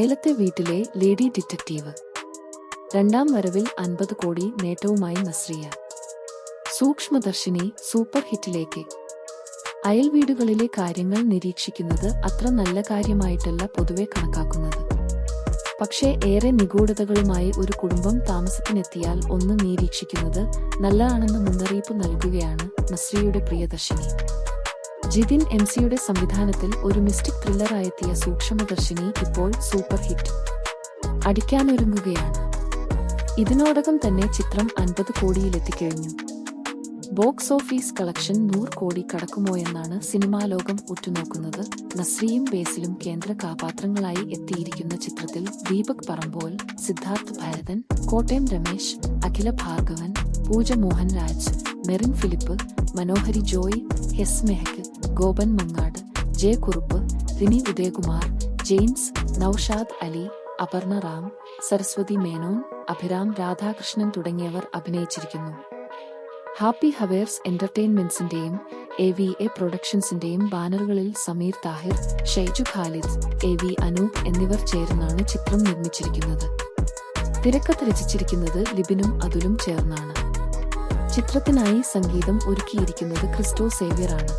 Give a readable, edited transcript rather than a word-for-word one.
മേലത്തെ വീട്ടിലെ lady detective. രണ്ടാം വരവിൽ 50 കോടി നേട്ടവുമായി നസ്രിയ. സൂക്ഷ്മദർശിനി സൂപ്പർ ഹിറ്റിലേക്ക്. അയൽവീടുകളിലെ കാര്യങ്ങൾ നിരീക്ഷിക്കുന്നത് അത്ര നല്ല കാര്യമായിട്ടല്ല പൊതുവെ കണക്കാക്കുന്നത്. പക്ഷേ ഏറെ നിഗൂഢതകളുമായി ഒരു കുടുംബം താമസത്തിനെത്തിയാൽ ഒന്ന് നിരീക്ഷിക്കുന്നത് നല്ലതാണെന്ന് മുന്നറിയിപ്പ് നൽകുകയാണ് നസ്രിയയുടെ പ്രിയദർശിനി. ജിതിൻ എംസിയുടെ സംവിധാനത്തിൽ ഒരു മിസ്റ്റിക് ത്രില്ലറായെത്തിയ സൂക്ഷ്മദർശിനി ഇപ്പോൾ സൂപ്പർ ഹിറ്റ് അടിക്കാനൊരുങ്ങുകയാണ്. ഇതിനോടകം തന്നെ ചിത്രം 50 കോടിയിലെത്തിക്കഴിഞ്ഞു. ബോക്സ് ഓഫീസ് കളക്ഷൻ 100 കോടി കടക്കുമോയെന്നാണ് സിനിമാ ലോകം ഉറ്റുനോക്കുന്നത്. നസ്രിയും ബേസിലും കേന്ദ്ര കഥാപാത്രങ്ങളായി എത്തിയിരിക്കുന്ന ചിത്രത്തിൽ ദീപക് പറമ്പോൽ, സിദ്ധാർത്ഥ് ഭരതൻ, കോട്ടയം രമേശ്, അഖില ഭാർഗവൻ, പൂജ മോഹൻരാജ്, മെറിൻ ഫിലിപ്പ്, മനോഹരി ജോയ്, എസ് മെഹക്ക്, ഗോപൻ മങ്ങാട്, ജയകുറുപ്പ്, റിനി ഉദയകുമാർ, ജെയിംസ്, നൌഷാദ് അലി, അപർണ റാം, സരസ്വതി മേനോൻ, അഭിരാം രാധാകൃഷ്ണൻ തുടങ്ങിയവർ അഭിനയിച്ചിരിക്കുന്നു. ഹാപ്പി ഹവേഴ്സ് എന്റർടൈൻമെന്റ്സിന്റെയും AVA പ്രൊഡക്ഷൻസിന്റെയും ബാനറുകളിൽ സമീർ താഹിർ, ഷൈജു ഖാലിദ്, AV അനൂപ് എന്നിവർ ചേർന്നാണ് ചിത്രം നിർമ്മിച്ചിരിക്കുന്നത്. തിരക്കഥ രചിച്ചിരിക്കുന്നത് ലിബിനും അതുലും ചേർന്നാണ്. ചിത്രത്തിനായി സംഗീതം ഒരുക്കിയിരിക്കുന്നത് ക്രിസ്റ്റോ സേവ്യറാണ്.